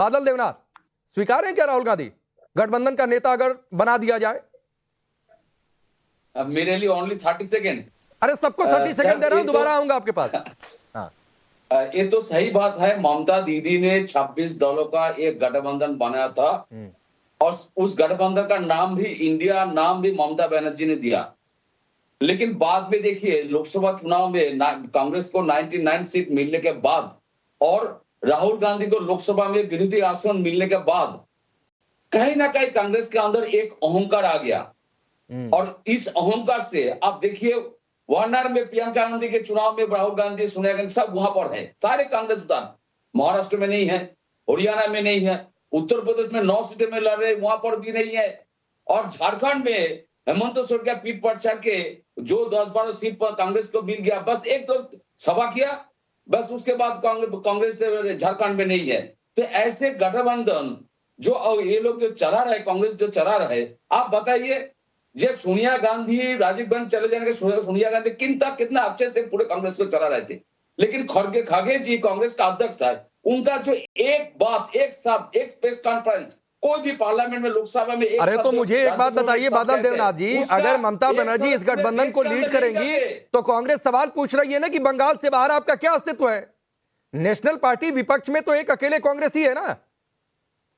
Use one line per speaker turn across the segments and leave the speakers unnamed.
बादल देवनाथ स्वीकार है क्या राहुल गांधी गठबंधन का नेता अगर बना दिया जाए?
मेरे लिए ओनली 30 सेकेंड।
अरे सबको 30 सेकंड दे रहा हूं, दोबारा आऊंगा आपके पास। हाँ।
ये तो सही बात है, ममता दीदी ने 26 दलों का एक गठबंधन बनाया था और उस गठबंधन का नाम भी इंडिया नाम भी ममता बनर्जी ने दिया। लेकिन बाद में देखिए लोकसभा चुनाव में कांग्रेस को 99 सीट मिलने के बाद और राहुल गांधी को लोकसभा में विरोधी आसन मिलने के बाद कहीं ना कहीं कांग्रेस के अंदर एक अहंकार आ गया और इस अहंकार से आप देखिए वायनाड में प्रियंका गांधी के चुनाव में राहुल गांधी सोनिया गांधी सब वहां पर है, सारे कांग्रेस उदाहरण महाराष्ट्र में नहीं है, हरियाणा में नहीं है, उत्तर प्रदेश में 9 सीटें में लड़ रहे वहां पर भी नहीं है और झारखंड में हेमंत सोरेन पीठ पर चढ़ के जो 10-12 सीट पर कांग्रेस को मिल गया, बस एक तो सभा किया, बस उसके बाद कांग्रेस से झारखंड में नहीं है। तो ऐसे गठबंधन जो ये लोग जो चला रहे, कांग्रेस जो चला रहे, आप बताइए जब सोनिया गांधी राजीव गांधी चले जाने के सोनिया गांधी कितना अच्छे से पूरे कांग्रेस को चला रहे थे, लेकिन खड़गे जी कांग्रेस का अध्यक्ष है, उनका जो एक बात एक शब्द एक प्रेस कॉन्फ्रेंस कोई भी पार्लियामेंट में लोकसभा में एक
अरे तो मुझे एक बात बताइए बादल देवनाथ जी, अगर ममता बनर्जी इस गठबंधन को लीड करेंगी तो कांग्रेस सवाल पूछ रही है ना कि बंगाल से बाहर आपका क्या अस्तित्व है? नेशनल पार्टी विपक्ष में तो एक अकेले कांग्रेस ही है ना,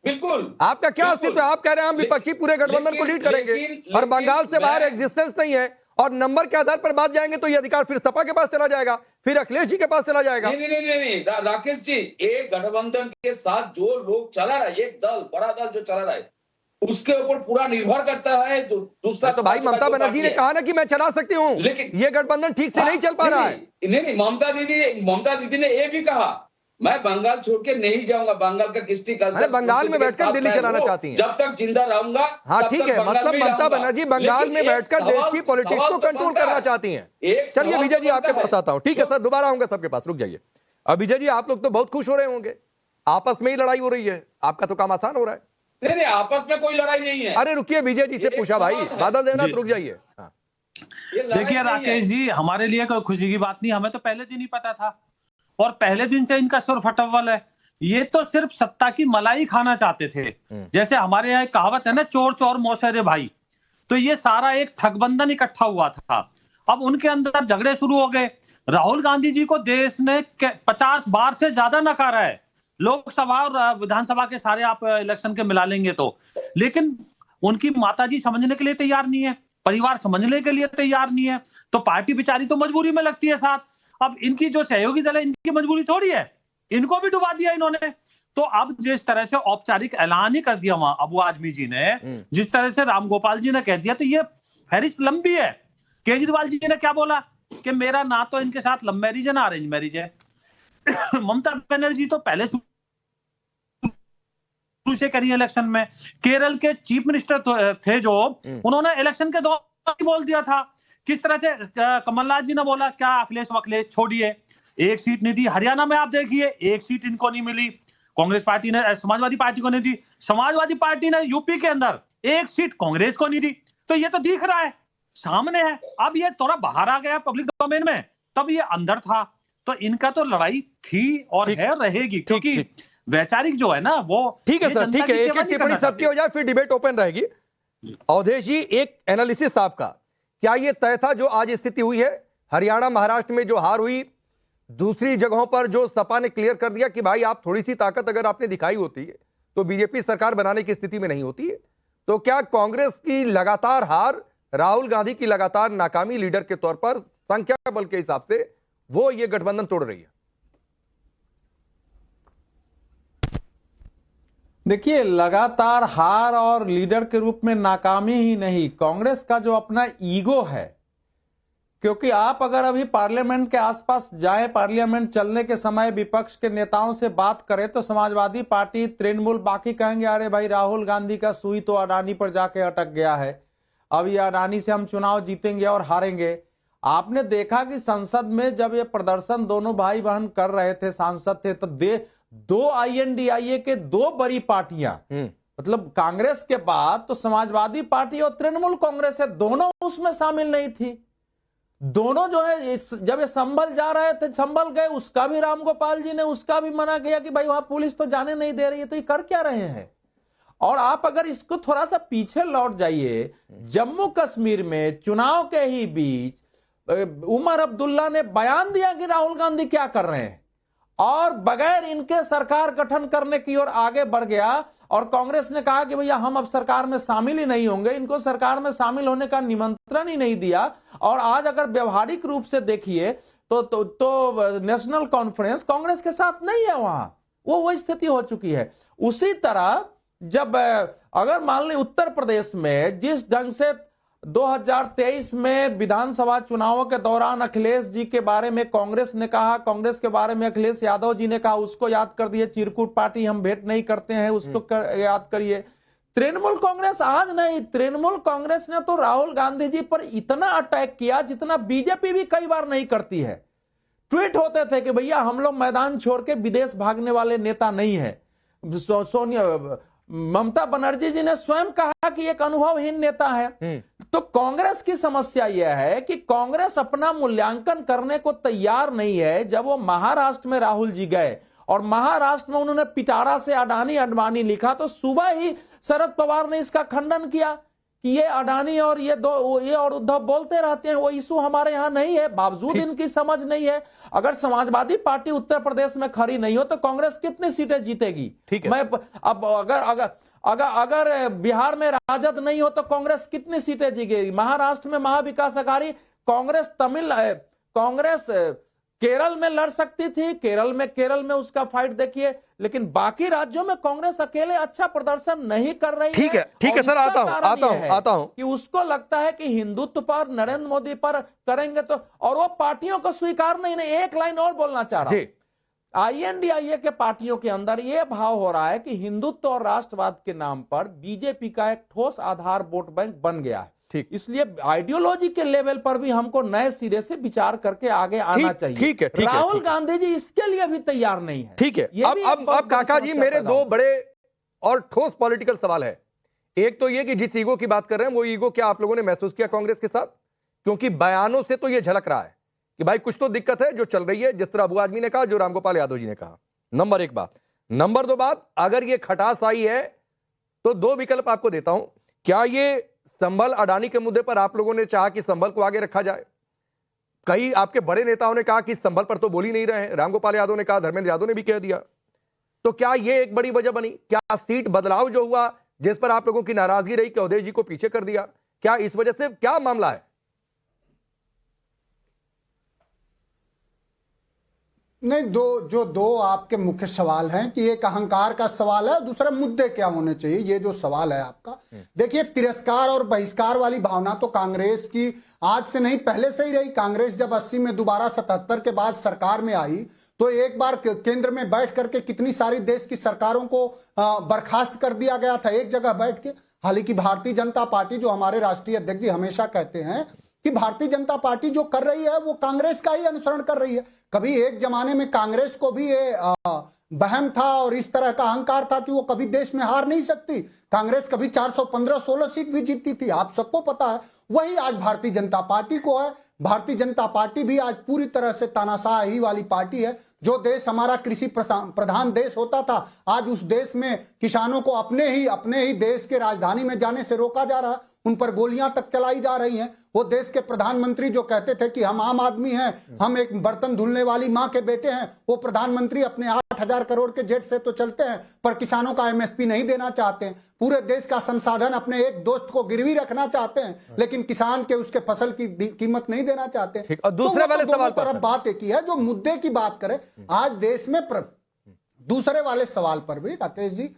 बिल्कुल
आपका क्या अस्तित्व है? आप कह रहे हैं हम विपक्षी पूरे गठबंधन को लीड करेंगे और बंगाल से बाहर एग्जिस्टेंस नहीं है और नंबर के आधार पर बात जाएंगे तो ये अधिकार फिर सपा के पास चला जाएगा, फिर अखिलेश जी के पास चला जाएगा।
नहीं, राकेश जी, एक गठबंधन के साथ जो लोग चला रहा है, एक दल बड़ा दल जो चला रहा है उसके ऊपर पूरा निर्भर करता है जो दूसरा।
तो भाई ममता बनर्जी ने कहा ना कि मैं चला सकती हूँ, लेकिन ये गठबंधन ठीक से नहीं चल पा रहा है।
नहीं, ममता दीदी ने ये भी कहा मैं बंगाल छोड़ के नहीं जाऊंगा, बंगाल का कृष्टि कल्चर
बंगाल में बैठकर दिल्ली चलाना चाहती हैं,
जब तक जिंदा रहूंगा।
हाँ ठीक है, मतलब ममता बनर्जी बंगाल में बैठकर देश की पॉलिटिक्स को कंट्रोल करना चाहती हैं। चलिए विजय जी आपके पास आता हूं। ठीक है सर, दोबारा आऊंगा सबके पास, रुक जाइए। अब विजय जी आप लोग तो बहुत खुश हो रहे होंगे, आपस में ही लड़ाई हो रही है, आपका तो काम आसान हो रहा है।
नहीं, आपस में कोई लड़ाई नहीं है।
अरे रुकिए, विजय जी से पूछा भाई, बादल देवनाथ रुक जाइए।
देखिए राकेश जी, हमारे लिए कोई खुशी की बात नहीं, हमें तो पहले दिन ही पता था और पहले दिन से इनका सुर फटव्वल है। ये तो सिर्फ सत्ता की मलाई खाना चाहते थे। जैसे हमारे यहाँ एक कहावत है ना, चोर चोर मौसेरे भाई, तो ये सारा एक ठगबंधन इकट्ठा हुआ था। अब उनके अंदर झगड़े शुरू हो गए। राहुल गांधी जी को देश ने 50 बार से ज्यादा नकारा है, लोकसभा और विधानसभा के सारे आप इलेक्शन के मिला लेंगे तो, लेकिन उनकी माताजी समझने के लिए तैयार नहीं है, परिवार समझने के लिए तैयार नहीं है, तो पार्टी बेचारी तो मजबूरी में लगती है साथ। अब इनकी जो सहयोगी दल है इनकी मजबूरी थोड़ी है, इनको भी डुबा दिया इन्होंने। तो अब जिस तरह से औपचारिक ऐलान ही कर दिया वहां अबू आजमी जी ने, जिस तरह से रामगोपाल जी ने कह दिया, तो ये फहरिस्त लंबी है। केजरीवाल जी ने क्या बोला कि मेरा ना तो इनके साथ लव मैरिज है ना अरेंज मैरिज है। ममता बनर्जी तो पहले शुरू से करी इलेक्शन में, केरल के चीफ मिनिस्टर थे जो, उन्होंने इलेक्शन के दौरान बोल दिया था। किस तरह से कमलनाथ जी ने बोला क्या अखिलेश छोड़िए, एक सीट नहीं दी। हरियाणा में आप देखिए एक सीट इनको नहीं मिली, कांग्रेस पार्टी ने समाजवादी पार्टी को नहीं दी, समाजवादी पार्टी ने यूपी के अंदर एक सीट कांग्रेस को नहीं दी। तो ये तो दिख रहा है, सामने है। अब ये थोड़ा बाहर आ गया पब्लिक डोमेन में, तब ये अंदर था। तो इनका तो लड़ाई थी और है, रहेगी, क्योंकि वैचारिक जो है ना वो। ठीक है सर, ठीक है,
एक टिप्पणी सबकी हो जाए फिर डिबेट ओपन रहेगी। अवधेश जी, एक एनालिसिस आपका, क्या ये तय था जो आज स्थिति हुई है हरियाणा महाराष्ट्र में जो हार हुई, दूसरी जगहों पर जो सपा ने क्लियर कर दिया कि भाई आप थोड़ी सी ताकत अगर आपने दिखाई होती है तो बीजेपी सरकार बनाने की स्थिति में नहीं होती है, तो क्या कांग्रेस की लगातार हार, राहुल गांधी की लगातार नाकामी लीडर के तौर पर संख्या बल के हिसाब से वो ये गठबंधन तोड़ रही है?
देखिए, लगातार हार और लीडर के रूप में नाकामी ही नहीं, कांग्रेस का जो अपना ईगो है, क्योंकि आप अगर अभी पार्लियामेंट के आसपास जाएं, पार्लियामेंट चलने के समय विपक्ष के नेताओं से बात करें तो समाजवादी पार्टी, तृणमूल, बाकी कहेंगे अरे भाई राहुल गांधी का सुई तो अडानी पर जाके अटक गया है, अब ये अडानी से हम चुनाव जीतेंगे और हारेंगे। आपने देखा कि संसद में जब ये प्रदर्शन दोनों भाई बहन कर रहे थे, सांसद थे, तो दो INDIA के दो बड़ी पार्टियां, मतलब कांग्रेस के बाद तो समाजवादी पार्टी और तृणमूल कांग्रेस है, दोनों उसमें शामिल नहीं थी। दोनों जो है जब ये संभल जा रहे थे, संभल गए, उसका भी रामगोपाल जी ने उसका भी मना किया कि भाई वहां पुलिस तो जाने नहीं दे रही है, तो ये कर क्या रहे हैं। और आप अगर इसको थोड़ा सा पीछे लौट जाइए, जम्मू कश्मीर में चुनाव के ही बीच उमर अब्दुल्ला ने बयान दिया कि राहुल गांधी क्या कर रहे हैं, और बगैर इनके सरकार गठन करने की ओर आगे बढ़ गया। और कांग्रेस ने कहा कि भैया हम अब सरकार में शामिल ही नहीं होंगे, इनको सरकार में शामिल होने का निमंत्रण ही नहीं दिया। और आज अगर व्यवहारिक रूप से देखिए तो नेशनल कॉन्फ्रेंस कांग्रेस के साथ नहीं है, वहां वो स्थिति हो चुकी है। उसी तरह जब अगर मान ली उत्तर प्रदेश में जिस ढंग से 2023 में विधानसभा चुनावों के दौरान अखिलेश जी के बारे में कांग्रेस ने कहा, कांग्रेस के बारे में अखिलेश यादव जी ने कहा, उसको याद कर दिए, चिरकुट पार्टी हम भेंट नहीं करते हैं, उसको याद करिए। तृणमूल कांग्रेस आज नहीं, तृणमूल कांग्रेस ने तो राहुल गांधी जी पर इतना अटैक किया जितना बीजेपी भी कई बार नहीं करती है। ट्वीट होते थे कि भैया हम लोग मैदान छोड़ के विदेश भागने वाले नेता नहीं है। सोनिया ममता बनर्जी जी ने स्वयं कहा कि एक अनुभवहीन नेता है। तो कांग्रेस की समस्या यह है कि कांग्रेस अपना मूल्यांकन करने को तैयार नहीं है। जब वो महाराष्ट्र में राहुल जी गए और महाराष्ट्र में उन्होंने पिटारा से अडानी अडवाणी लिखा, तो सुबह ही शरद पवार ने इसका खंडन किया कि ये अडानी और ये और उद्धव बोलते रहते हैं, वो इशू हमारे यहां नहीं है। बावजूद इनकी समझ नहीं है। अगर समाजवादी पार्टी उत्तर प्रदेश में खड़ी नहीं हो तो कांग्रेस कितनी सीटें जीतेगी? ठीक है। मैं अब अगर बिहार में राजद नहीं हो तो कांग्रेस कितनी सीटें जीतेगी? महाराष्ट्र में महाविकास अघाड़ी कांग्रेस केरल में लड़ सकती थी, केरल में उसका फाइट देखिए, लेकिन बाकी राज्यों में कांग्रेस अकेले अच्छा प्रदर्शन नहीं कर रही है।
ठीक है सर, आता हूं
कि उसको लगता है कि हिंदुत्व पर, नरेंद्र मोदी पर करेंगे तो, और वो पार्टियों को स्वीकार नहीं। एक लाइन और बोलना चाह रहा हूं। INDIA के पार्टियों के अंदर यह भाव हो रहा है कि हिंदुत्व और राष्ट्रवाद के नाम पर बीजेपी का एक ठोस आधार वोट बैंक बन गया है। इसलिए आइडियोलॉजी के लेवल पर भी हमको नए सिरे से विचार करके आगे आना चाहिए।
ठीक है।
राहुल गांधी जी इसके लिए भी तैयार नहीं है।
ठीक है। अब काका जी, मेरे दो बड़े और ठोस पॉलिटिकल सवाल है। एक तो ये कि जिस ईगो की बात कर रहे हैं, वो ईगो क्या आप लोगों ने महसूस किया कांग्रेस के साथ? क्योंकि बयानों से तो ये झलक रहा है कि भाई कुछ तो दिक्कत है जो चल रही है, जिस तरह अबू आजमी ने कहा, जो रामगोपाल यादव जी ने कहा। नंबर एक बात। नंबर दो बात, अगर ये खटास आई है तो दो विकल्प आपको देता हूं। क्या ये संभल अडानी के मुद्दे पर आप लोगों ने चाहा कि संभल को आगे रखा जाए? कई आपके बड़े नेताओं ने कहा कि संभल पर तो बोल ही नहीं रहे हैं। रामगोपाल यादव ने कहा, धर्मेंद्र यादव ने भी कह दिया। तो क्या ये एक बड़ी वजह बनी? क्या सीट बदलाव जो हुआ, जिस पर आप लोगों की नाराजगी रही कि अवधेश जी को पीछे कर दिया, क्या इस वजह से क्या मामला है?
नहीं, दो आपके मुख्य सवाल हैं कि एक अहंकार का सवाल है, दूसरा मुद्दे क्या होने चाहिए, ये जो सवाल है आपका। देखिए, तिरस्कार और बहिष्कार वाली भावना तो कांग्रेस की आज से नहीं, पहले से ही रही। कांग्रेस जब 80 में दोबारा 77 के बाद सरकार में आई तो एक बार केंद्र में बैठ करके कितनी सारी देश की सरकारों को बर्खास्त कर दिया गया था एक जगह बैठ के। हालांकि भारतीय जनता पार्टी, जो हमारे राष्ट्रीय अध्यक्ष जी हमेशा कहते हैं कि भारतीय जनता पार्टी जो कर रही है वो कांग्रेस का ही अनुसरण कर रही है। कभी एक जमाने में कांग्रेस को भी ये वहम था और इस तरह का अहंकार था कि वो कभी देश में हार नहीं सकती। कांग्रेस कभी 415-16 सीट भी जीतती थी, आप सबको पता है। वही आज भारतीय जनता पार्टी को है। भारतीय जनता पार्टी भी आज पूरी तरह से तानाशाही वाली पार्टी है। जो देश हमारा कृषि प्रधान देश होता था, आज उस देश में किसानों को अपने ही देश के राजधानी में जाने से रोका जा रहा है, उन पर गोलियां तक चलाई जा रही हैं। वो देश के प्रधानमंत्री जो कहते थे कि हम आम आदमी हैं, हम एक बर्तन धुलने वाली मां के बेटे हैं, वो प्रधानमंत्री अपने 8,000 करोड़ के जेट से तो चलते हैं पर किसानों का MSP नहीं देना चाहते हैं। पूरे देश का संसाधन अपने एक दोस्त को गिरवी रखना चाहते हैं, लेकिन किसान के उसके फसल की कीमत नहीं देना चाहते।
और दूसरे वाले सवाल
पर बात एक ही है, जो मुद्दे की बात करें आज देश में दूसरे वाले सवाल पर भी राकेश जी